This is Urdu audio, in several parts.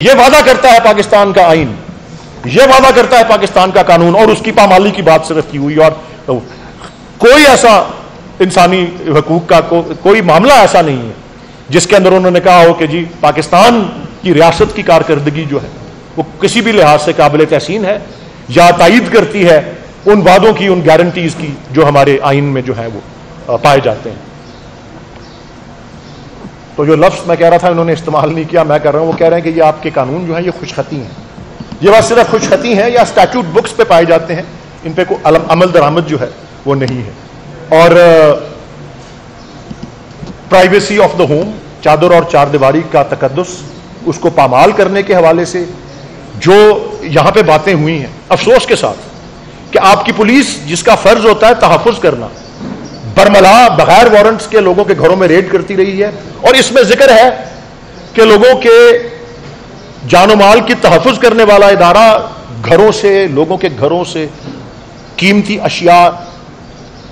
یہ وعدہ کرتا ہے پاکستان کا آئین، یہ وعدہ کرتا ہے پاکستان کا قانون، اور اس کی پامالی کی بات صرف کی ہوئی، اور کوئی ایسا انسانی حقوق کا کوئی معاملہ ایسا نہیں ہے جس کے اندر انہوں نے کہا ہو کہ جی پاکستان کی ریاست کی کارکردگی جو ہے وہ کسی بھی لحاظ سے قابل تحسین ہے یا تائید کرتی ہے ان وعدوں کی، ان گارنٹیز کی جو ہمارے آئین میں جو ہیں وہ پائے جاتے ہیں۔ تو جو لفظ میں کہہ رہا تھا انہوں نے استعمال نہیں کیا، میں کر رہا ہوں، وہ کہہ رہے ہیں کہ یہ آپ کے قانون جو ہیں یہ خوش خطی ہیں، یہ بات صرف خوش خطی ہیں یا اسٹیچوٹ بکس پہ پائے جاتے ہیں، ان پہ کوئی عمل درآمد جو ہے وہ نہیں ہے۔ اور پرائیویسی آف دا ہوم، چادر اور چار دیواری کا تقدس، اس کو پامال کرنے کے حوالے سے جو یہاں پہ باتیں ہوئی ہیں، افسوس کے ساتھ کہ آپ کی پولیس جس کا فرض ہوتا ہے تحفظ کرنا، برملا بغیر وارنٹس کے لوگوں کے گھروں میں ریڈ کرتی رہی ہے، اور اس میں ذکر ہے کہ لوگوں کے جان و مال کی تحفظ کرنے والا ادارہ گھروں سے، لوگوں کے گھروں سے قیمتی اشیاء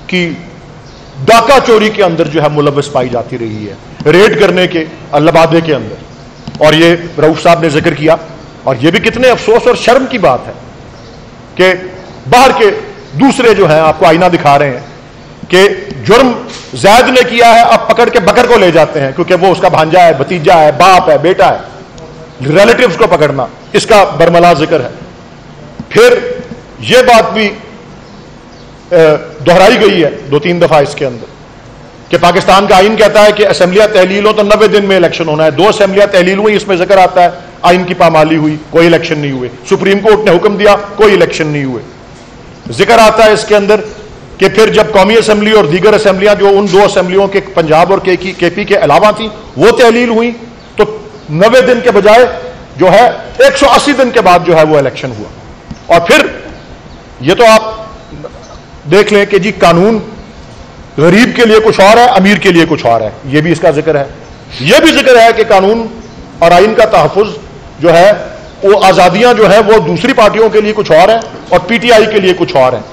کی ڈاکہ چوری کے اندر جو ہے ملوث پائی جاتی رہی ہے، ریڈ کرنے کے اللبادے کے اندر۔ اور یہ رؤوف صاحب نے ذکر کیا، اور یہ بھی کتنے افسوس اور شرم کی بات ہے کہ باہر کے دوسرے جو ہیں آپ کو آئینہ دکھا رہے ہیں کہ جرم زید نے کیا ہے، اب پکڑ کے بکر کو لے جاتے ہیں کیونکہ وہ اس کا بھانجا ہے، بھتیجا ہے، باپ ہے، بیٹا ہے، ریلیٹیوز کو پکڑنا، اس کا برملا ذکر ہے۔ پھر یہ بات بھی دہرائی گئی ہے 2-3 دفعہ اس کے اندر کہ پاکستان کا آئین کہتا ہے کہ اسمبلیاں تحلیل ہو تو 90 دن میں الیکشن ہونا ہے، 2 اسمبلیاں تحلیل ہوئی، اس میں ذکر آتا ہے آئین کی پامالی ہوئی، کوئی الیکشن نہیں ہوئے، سپریم کورٹ نے حکم دیا، کوئی الیکشن نہیں ہوئے۔ ذکر آتا ہے اس کے اندر کہ پھر جب قومی اسمبلی اور دیگر اسمبلیاں جو ان 2 اسمبلیوں کے پنجاب اور کے پی کے علاوہ تھیں وہ تحلیل ہوئی تو 90 دن کے بجائے جو ہے 180 دن کے بعد جو ہے وہ الیکشن ہوا۔ اور پھر یہ تو آپ دیکھ لیں کہ جی قانون غریب کے لیے کچھ اور ہے، امیر کے لیے کچھ اور ہے، یہ بھی اس کا ذکر ہے۔ یہ بھی ذکر ہے کہ قانون اور آئین کا تحفظ جو ہے وہ آزادیاں جو ہیں وہ دوسری پارٹیوں کے لیے کچھ اور ہیں اور پی ٹی آئی کے لیے کچھ اور ہیں۔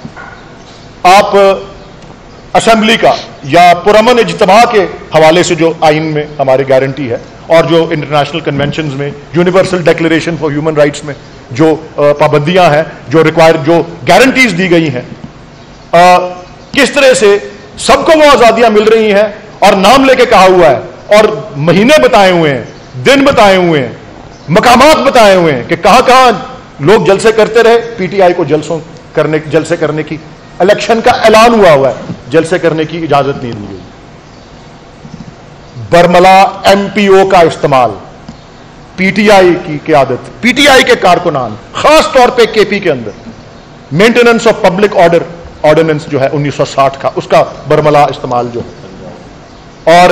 آپ اسمبلی کا یا پرامن اجتماع کے حوالے سے جو آئین میں ہماری گارنٹی ہے اور جو انٹرنیشنل کنونشنز میں، universal declaration for human rights میں جو پابندیاں ہیں، جو جو گارنٹیز دی گئی ہیں، کس طرح سے سب کو وہ آزادیاں مل رہی ہیں اور نام لے کے کہا ہوا ہے اور مہینے بتائے ہوئے ہیں، دن بتائے ہوئے ہیں، مقامات بتائے ہوئے ہیں کہ کہاں کہاں لوگ جلسے کرتے رہے، پی ٹی آئی کو جلسے کرنے کی، الیکشن کا اعلان ہوا ہے، جلسے کرنے کی اجازت نہیں دی گئی۔ برملا ایم پی او کا استعمال، پی ٹی آئی کی قیادت، پی ٹی آئی کے کارکنان، خاص طور پہ کے پی کے اندر maintenance of public order ordinance جو ہے 1960 کا، اس کا برملا استعمال جو ہے۔ اور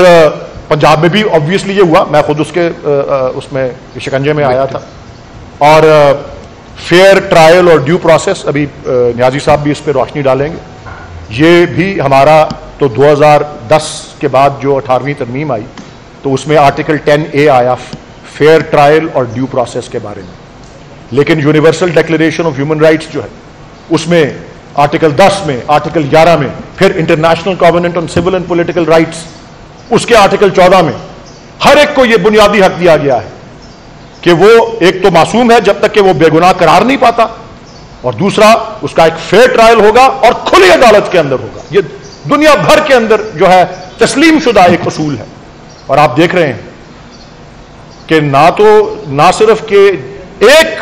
پنجاب میں بھی آبویسلی یہ ہوا، میں خود اس میں شکنجے میں آیا تھا۔ اور فیئر ٹرائل اور ڈیو پروسیس، ابھی نیازی صاحب بھی اس پہ روشنی ڈالیں گے، یہ بھی ہمارا تو 2010 کے بعد جو 18ویں ترمیم آئی تو اس میں آرٹیکل 10A آیا فیئر ٹرائل اور ڈیو پروسیس کے بارے میں، لیکن universal declaration of human rights جو ہے اس میں آرٹیکل 10 میں، آرٹیکل 11 میں، پھر international covenant on civil and political rights اس کے آرٹیکل 14 میں ہر ایک کو یہ بنیادی حق دیا گیا ہے کہ وہ ایک تو معصوم ہے جب تک کہ وہ بے گناہ قرار نہیں پاتا، اور دوسرا اس کا ایک فیئر ٹرائل ہوگا اور کھلی عدالت کے اندر ہوگا۔ یہ دنیا بھر کے اندر جو ہے تسلیم شدہ ایک اصول ہے۔ اور آپ دیکھ رہے ہیں کہ نہ صرف کہ ایک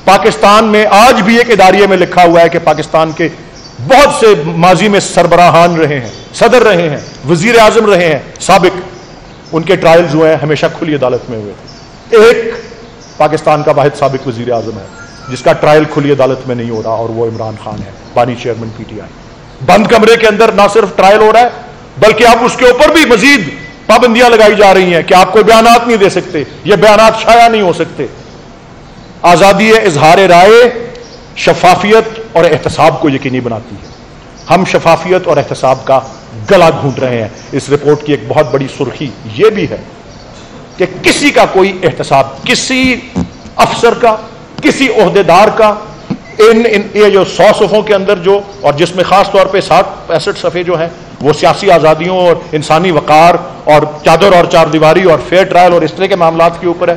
پاکستان میں آج بھی ایک اداریے میں لکھا ہوا ہے کہ پاکستان کے بہت سے ماضی میں سربراہان رہے ہیں، صدر رہے ہیں، وزیر اعظم رہے ہیں سابق، ان کے ٹرائلز ہوئے ہیں ہمیشہ کھلی عدالت میں ہوئے۔ ایک پاکستان کا واحد سابق وزیر اعظم ہے جس کا ٹرائل کھلی عدالت میں نہیں ہو رہا، اور وہ عمران خان ہے، بانی چیئرمین پی ٹی آئی۔ بند کمرے کے اندر نہ صرف ٹرائل ہو رہا ہے بلکہ اب اس کے اوپر بھی مزید پابندیاں لگائی جا رہی ہیں کہ آپ کوئی بیانات نہیں دے سکتے، یہ بیانات شائع نہیں ہو سکتے۔ آزادی اظہار رائے شفافیت اور احتساب کو یقینی بناتی ہے۔ ہم شفافیت اور احتساب کا گلا گھونٹ رہے ہیں۔ اس رپورٹ کی ایک بہت بڑی سرخی یہ بھی ہے کہ کسی کا کوئی احتساب، کسی افسر کا، کسی عہدیدار کا، یہ جو 100 صفحوں کے اندر جو، اور جس میں خاص طور پہ 60-65 صفحے جو ہیں وہ سیاسی آزادیوں اور انسانی وقار اور چادر اور چار دیواری اور فیئر ٹرائل اور اس طرح کے معاملات کے اوپر ہے،